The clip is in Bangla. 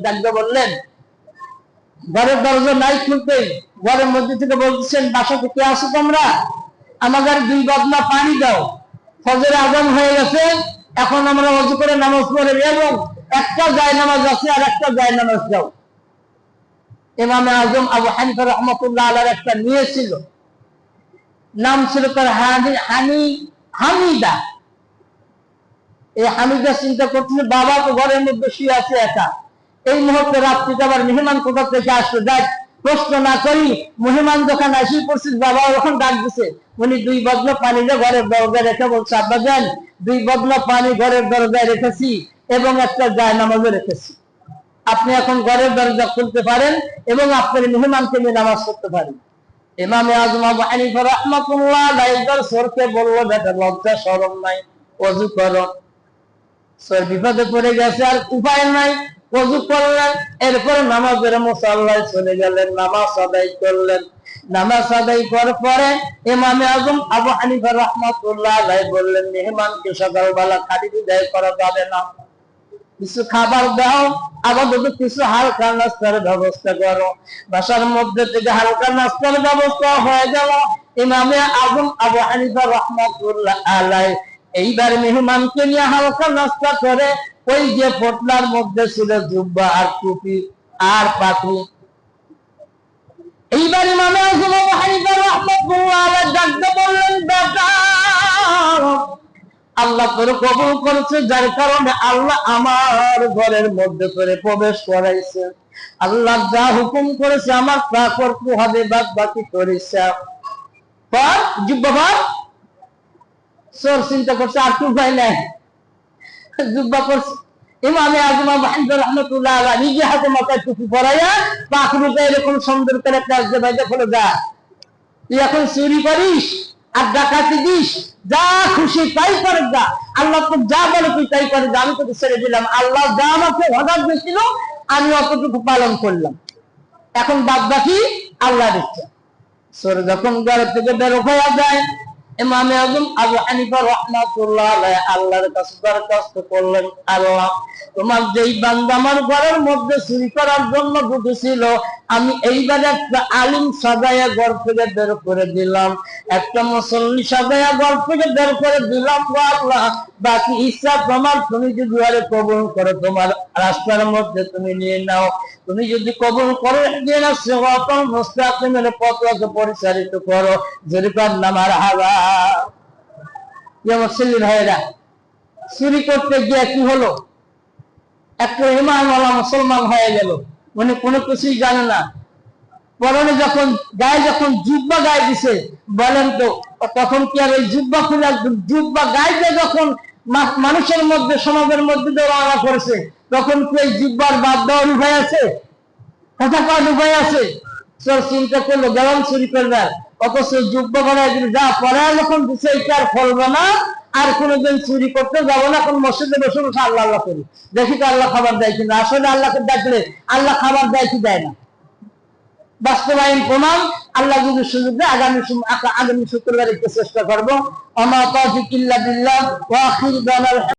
ডাকতে বললেন, ঘরের দরজা নাই খুলতেই ঘরের মধ্যে থেকে বলতেছেন, বাসাতে কে আছো তোমরা? আমাদের 2 বদনা পানি দাও, ফজরের আযান হয়ে গেছে, এখন আমরা ওযু করে নামাজ পড়ে এবং একটা জায়নামাজ আছে আর একটা জায়নামাজ দাও। ইমাম আযম আবু হানিফা রাহমাতুল্লাহ আলাইহির একটা মেয়ে ছিল, নাম ছিল তার হামিদা। এই হামিদা চিন্তা করতেছে, বাবা তো ঘরের মধ্যে শুয়ে আছে একা, এই মুহূর্তে রাত্রিতে আবার মেহমান কোথা থেকে আসলো, যাক প্রশ্ন না করি, মেহমান যখন আসি পড়ছে, বাবা ওখানে ডাক দিছে, উনি 2 বদনা পানি ঘরের দরজায় রেখে বলছে, আব্বাজান 2 বদনা পানি ঘরের দরজায় রেখেছি এবং একটা জায়নামাজও রেখেছি, আপনি এখন ঘরের দরজা খুলতে পারেন এবং আপনার মেহমানকে নিয়ে নামাজ পড়তে পারেন। ইমাম আযম আবু হানিফা রাহমাতুল্লাহ আলাইহি সরকে বলল, বেটা লজ্জা শরম নাই, ওযু করো। সর বিপদে পড়ে গেছে, আর উপায় নাই, ওযু করলেন, এরপর নামাজের মুসাল্লায় চলে গেলেন, নামাজ আদায় করলেন। নামাজ আদায় করার পরে ইমাম আযম আবু হানিফা রাহমাতুল্লাহ আলাইহি বললেন, মেহমানকে সকালবেলা খালি বিদায় করা যাবে না, কিছু খাবার দাও, আপাতত কিছু হালকা নাস্তার ব্যবস্থা করো। বাসার মধ্যে থেকে হালকা নাস্তার ব্যবস্থা হয়ে গেল। ইমাম আযম আবু হানিফা রাহমাতুল্লাহ আলাইহি এইবার মেহমানকে নিয়ে হালকা নাস্তা করে, ওই যে পোটলার মধ্যে ছিল জুব্বা আর টুপি আর পাগড়ি, এইবার ইমাম আযম আবু হানিফা রাহমাতুল্লাহ আলাইহি ডাকতে বললেন, বেটা আল্লাহ তোরে কবুল করেছে, যার কারণে আল্লাহ আমার ঘরের মধ্যে করে প্রবেশ করাইছে, আল্লাহ যা হুকুম করেছে আমার তা করতে হবে, বাদ বাকি করেছে পর জুব্বা পর। সর চিন্তা করছে আর কি উপায় নাই, জুব্বা করছে। ইমাম আযম আবু হানিফা রাহমাতুল্লাহ আলাইহি নিজে হাতে মাথায় টুপি পরাইয়া পাখরিটা এরকম সুন্দর করে কাজ দিয়ে বাইরে ফেলে যা, তুই এখন চুরি করিস আর ডাকাতি দিস, যা খুশি তাই করে যা, আল্লাহ তো যা বলে তুই তাই করে যা, আমি তোকে ছেড়ে দিলাম, আল্লাহ যা আমাকে অর্ডার দিয়েছিল আমি অতটুকু পালন করলাম, এখন বাদ বাকি আল্লাহ দিচ্ছে। সর যখন ঘর থেকে বের হয়ে যায়, ইমাম আযম আবু হানিফা রাহমাতুল্লাহ আলাইহি আল্লাহর কাছে দরখাস্ত করলেন, আল্লাহ তোমার যেই বান্দা আমার ঘরের মধ্যে চুরি করার জন্য ঢুকেছিল, আমি এইবারে একটা আলিম সাজায়া ঘর থেকে বের করে দিলাম, একটা মুসল্লি সাজায়া ঘর থেকে বের করে দিলাম, আল্লাহ বাকি ইচ্ছা তোমার, তুমি যদি আরে কবুল করো তোমার রাস্তার মধ্যে তুমি নিয়ে নাও, তুমি যদি কবুল করো দিন সিরাতাল মুস্তাকিমের পথকে পরিচালিত করো, যেরকম নামার হাওয়া। ইয়া মুসল্লি ভাইরা, চুরি করতে গিয়ে কি হলো, একটা ঈমানওয়ালা মুসলমান হয়ে গেল, উনি কোনো কিছুই জানে না, পরনে যখন গায়ে যখন জুব্বা গায়ে দিছে, বলেন তো তখন কি আর ওই জুব্বা খুলে জুব্বা গায়ে যখন মানুষের মধ্যে সমাজের মধ্যে রওনা করেছে, তখন কি এই জুব্বার বাদ দেওয়ার উপায় আছে? কথা কওয়ার উপায় আছে? সব চিন্তা করলো গেলাম চুরি করবার, অথচ জুব্বা বানায় দিল, যা পরে যখন দিছে এটা আর ফলবে না, আর কোনোদিন চুরি করতে যাবো না, এখন মসজিদে বসে বসে আল্লাহ আল্লাহ করি, দেখি তো আল্লাহ খাবার দেয় কিনা। আসলে আল্লাহকে ডাকলে আল্লাহ খাবার দেয় কি দেয় না, বাস্তবায়ন প্রমাণ। আল্লাহ যদি সুযোগ দেয় আগামী শুক্রবার একটু চেষ্টা করবো। আমা তাওফিক ইল্লা বিল্লাহ ওয়া আখিরু দাওয়ানা।